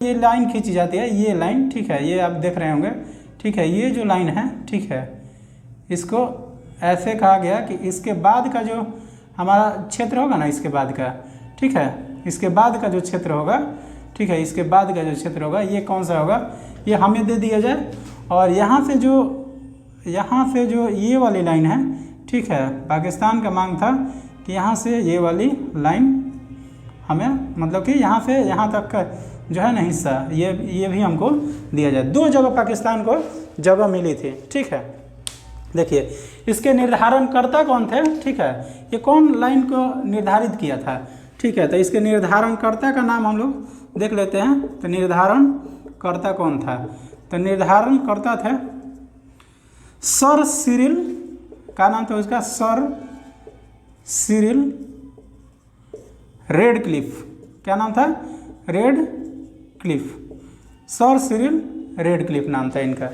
ये लाइन खींची जाती है, ये लाइन, ठीक है, ये आप देख रहे होंगे, ठीक है, ये जो लाइन है, ठीक है, इसको ऐसे कहा गया कि इसके बाद का जो हमारा क्षेत्र होगा ना, इसके बाद का, ठीक है, इसके बाद का जो क्षेत्र होगा, ठीक है, इसके बाद का जो क्षेत्र होगा ये कौन सा होगा, ये हमें दे दिया जाए। और यहाँ से जो ये वाली लाइन है, ठीक है, पाकिस्तान का मांग था कि यहाँ से ये वाली लाइन हमें, मतलब कि यहाँ से यहाँ तक का जो है ना हिस्सा, ये भी हमको दिया जाए। 2 जगह पाकिस्तान को जगह मिली थी, ठीक है। देखिए इसके निर्धारणकर्ता कौन थे, ठीक है, ये कौन लाइन को निर्धारित किया था, ठीक है, तो इसके निर्धारणकर्ता का नाम हम लोग देख लेते हैं। तो निर्धारणकर्ता कौन था, तो निर्धारणकर्ता थे सर सिरिल, का नाम था उसका, सर सिरिल रेडक्लिफ। क्या नाम था, रेडक्लिफ, सर सिरिल रेडक्लिफ नाम था इनका,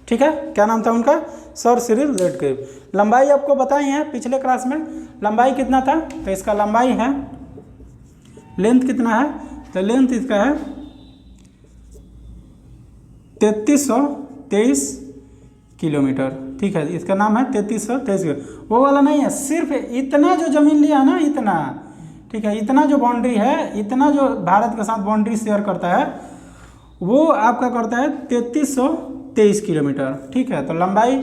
ठीक है। क्या नाम था उनका, सर सिरिल रेडक्लिफ। लंबाई आपको बताई है पिछले क्लास में, लंबाई कितना था, तो इसका लंबाई है, लेंथ कितना है, तो लेंथ इसका है 3323 किलोमीटर, ठीक है, इसका नाम है 3323 किलोमीटर। वो वाला नहीं है, सिर्फ इतना जो जमीन लिया ना, इतना, ठीक है, इतना जो बाउंड्री है, इतना जो भारत के साथ बाउंड्री शेयर करता है, वो आपका करता है 3323 किलोमीटर, ठीक है। तो लंबाई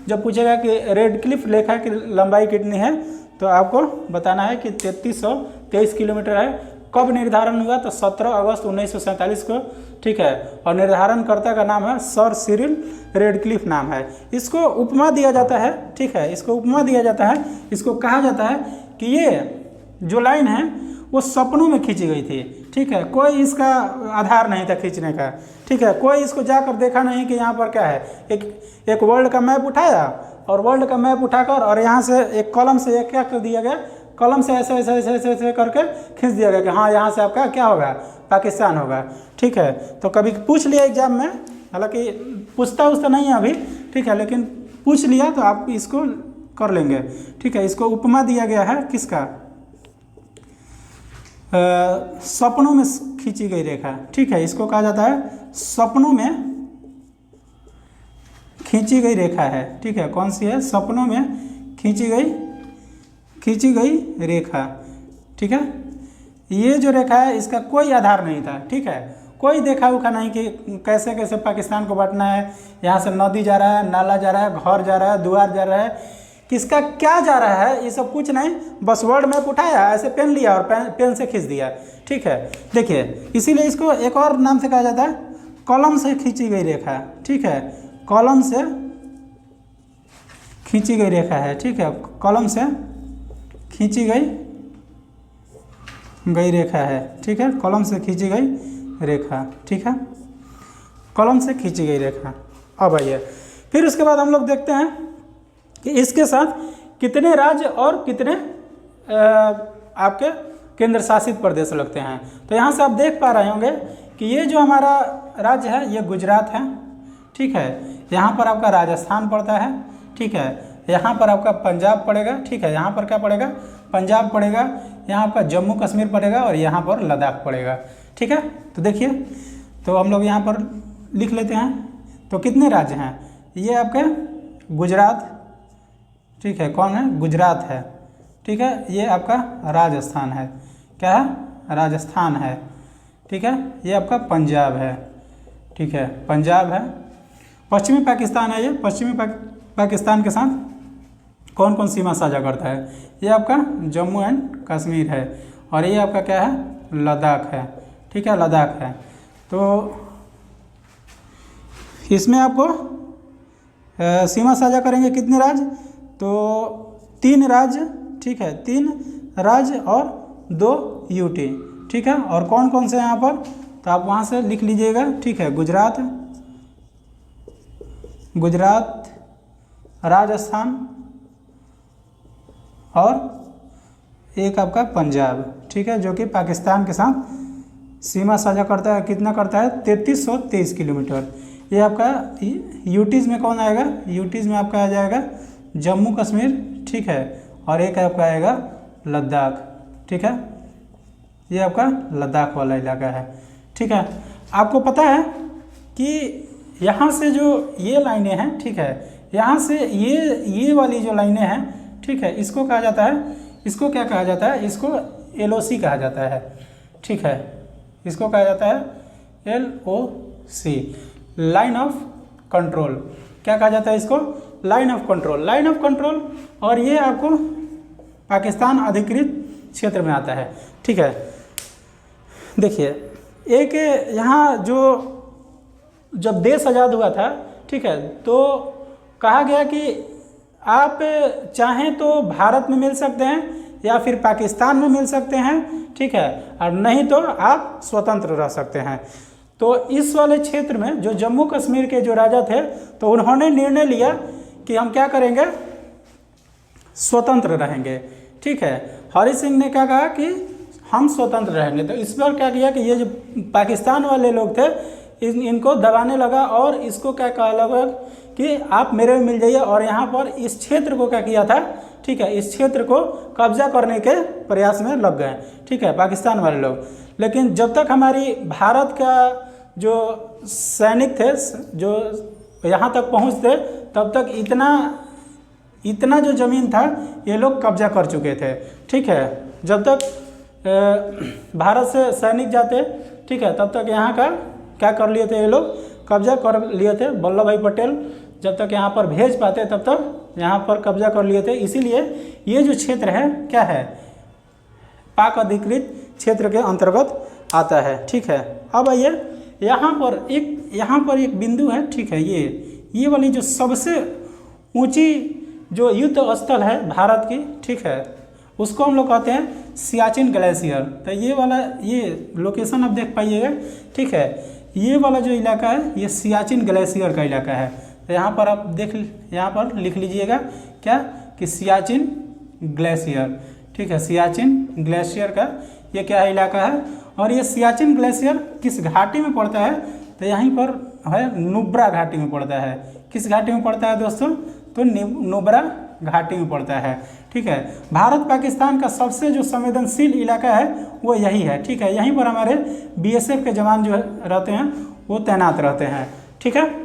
जब पूछेगा कि रेडक्लिफ लेखा की लंबाई कितनी है, तो आपको बताना है कि 3323 किलोमीटर है। कब निर्धारण हुआ, तो 17 अगस्त 1947 को, ठीक है, और निर्धारणकर्ता का नाम है सर सिरिल रेडक्लिफ नाम है। इसको उपमा दिया जाता है, ठीक है, इसको उपमा दिया जाता है, इसको कहा जाता है कि ये जो लाइन है वो सपनों में खींची गई थी, ठीक है, कोई इसका आधार नहीं था खींचने का, ठीक है, कोई इसको जाकर देखा नहीं कि यहाँ पर क्या है। एक वर्ल्ड का मैप उठाया और वर्ल्ड का मैप उठाकर और यहाँ से एक कलम से एक क्या कर दिया गया, कलम से ऐसे ऐसे ऐसे ऐसे ऐसे करके खींच दिया गया कि हाँ यहाँ से आपका क्या होगा, पाकिस्तान होगा, ठीक है। तो कभी पूछ लिया एग्जाम में, हालांकि पूछता नहीं है अभी, ठीक है, लेकिन पूछ लिया तो आप इसको कर लेंगे, ठीक है। इसको उपमा दिया गया है किसका, सपनों में खींची गई रेखा, ठीक है, इसको कहा जाता है सपनों में खींची गई रेखा है, ठीक है। कौन सी है, सपनों में खींची गई रेखा, ठीक है। ये जो रेखा है इसका कोई आधार नहीं था, ठीक है, कोई देखा उखा नहीं कि कैसे कैसे पाकिस्तान को बांटना है, यहाँ से नदी जा रहा है, नाला जा रहा है, घर जा रहा है, द्वार जा रहा है, किसका क्या जा रहा है, ये सब कुछ नहीं, बस वर्ल्ड मैप उठाया, ऐसे पेन लिया और पेन से खींच दिया, ठीक है। देखिए इसीलिए इसको एक और नाम से कहा जाता है कलम से खींची गई रेखा, ठीक है, कलम से खींची गई रेखा है, ठीक है, कलम से खींची गई रेखा है, ठीक है, कलम से खींची गई रेखा, ठीक है, कलम से खींची गई रेखा। अब आइए फिर उसके बाद हम लोग देखते हैं कि इसके साथ कितने राज्य और कितने आपके केंद्र शासित प्रदेश लगते हैं। तो यहाँ से आप देख पा रहे होंगे कि ये जो हमारा राज्य है ये गुजरात है, ठीक है, यहाँ पर आपका राजस्थान पड़ता है, ठीक है, यहाँ पर आपका पंजाब पड़ेगा, ठीक है, यहाँ पर क्या पड़ेगा, पंजाब पड़ेगा, यहाँ आपका जम्मू कश्मीर पड़ेगा और यहाँ पर लद्दाख पड़ेगा, ठीक है। तो देखिए, तो हम लोग यहाँ पर लिख लेते हैं। तो कितने राज्य हैं, ये आपके गुजरात, ठीक है, कौन है, गुजरात है, ठीक है, ये आपका राजस्थान है, क्या है, राजस्थान है, ठीक है, ये आपका पंजाब है, ठीक है, पंजाब है। पश्चिमी पाकिस्तान है, ये पश्चिमी पाकिस्तान के साथ कौन कौन सीमा साझा करता है, ये आपका जम्मू एंड कश्मीर है और ये आपका क्या है, लद्दाख है, ठीक है, लद्दाख है। तो इसमें आपको सीमा साझा करेंगे कितने राज्य, तो 3 राज्य, ठीक है, 3 राज्य और 2 यूटी, ठीक है। और कौन कौन से यहाँ पर, तो आप वहाँ से लिख लीजिएगा, ठीक है, गुजरात, राजस्थान और एक आपका पंजाब, ठीक है, जो कि पाकिस्तान के साथ सीमा साझा करता है। कितना करता है, 3323 किलोमीटर। ये आपका यूटीज़ में कौन आएगा, यूटीज़ में आपका आ जाएगा जम्मू कश्मीर, ठीक है, और एक आपका आएगा लद्दाख, ठीक है, ये आपका लद्दाख वाला इलाका है, ठीक है। आपको पता है कि यहाँ से जो ये लाइनें हैं, ठीक है, यहाँ से ये वाली जो लाइनें हैं, ठीक है, इसको कहा जाता है, इसको क्या कहा जाता है, इसको LOC कहा जाता है, ठीक है, इसको कहा जाता है LOC, लाइन ऑफ कंट्रोल। क्या कहा जाता है इसको? Line of control, line of control. और ये आपको पाकिस्तान अधिकृत क्षेत्र में आता है, ठीक है। देखिए, एक यहाँ जो जब देश आज़ाद हुआ था, ठीक है, तो कहा गया कि आप चाहें तो भारत में मिल सकते हैं या फिर पाकिस्तान में मिल सकते हैं, ठीक है, और नहीं तो आप स्वतंत्र रह सकते हैं। तो इस वाले क्षेत्र में जो जम्मू कश्मीर के जो राजा थे, तो उन्होंने निर्णय लिया कि हम क्या करेंगे, स्वतंत्र रहेंगे, ठीक है। हरि सिंह ने क्या कहा कि हम स्वतंत्र रहेंगे। तो इस पर क्या किया कि ये जो पाकिस्तान वाले लोग थे, इनको दबाने लगा और इसको क्या कहा लगा कि आप मेरे में मिल जाइए, और यहाँ पर इस क्षेत्र को क्या किया था, ठीक है, इस क्षेत्र को कब्जा करने के प्रयास में लग गए, ठीक है, पाकिस्तान वाले लोग। लेकिन जब तक हमारी भारत का जो सैनिक थे जो यहाँ तक पहुँचते, तब तक इतना जो ज़मीन था ये लोग कब्जा कर चुके थे, ठीक है। जब तक भारत से सैनिक जाते, ठीक है, तब तक यहाँ का क्या कर लिए थे, ये लोग कब्जा कर लिए थे। वल्लभ भाई पटेल जब तक यहाँ पर भेज पाते, तब तक यहाँ पर कब्जा कर लिए थे। इसीलिए ये जो क्षेत्र है क्या है, पाक अधिकृत क्षेत्र के अंतर्गत आता है, ठीक है। अब आइए यहाँ पर एक बिंदु है, ठीक है, ये वाली जो सबसे ऊंची जो युद्ध स्थल है भारत की, ठीक है, उसको हम लोग कहते हैं सियाचिन ग्लेशियर। तो ये वाला ये लोकेशन आप देख पाइएगा, ठीक है, ये वाला जो इलाका है ये सियाचिन ग्लेशियर का इलाका है। तो यहाँ पर आप यहाँ पर लिख लीजिएगा क्या कि सियाचिन ग्लेशियर, ठीक है, सियाचिन ग्लेशियर का ये क्या है, इलाका है। और ये सियाचिन ग्लेशियर किस घाटी में पड़ता है, तो यहीं पर है नुब्रा घाटी में पड़ता है। किस घाटी में पड़ता है दोस्तों, तो नुब्रा घाटी में पड़ता है, ठीक है। भारत पाकिस्तान का सबसे जो संवेदनशील इलाका है वो यही है, ठीक है। यहीं पर हमारे BSF के जवान जो रहते हैं वो तैनात रहते हैं, ठीक है।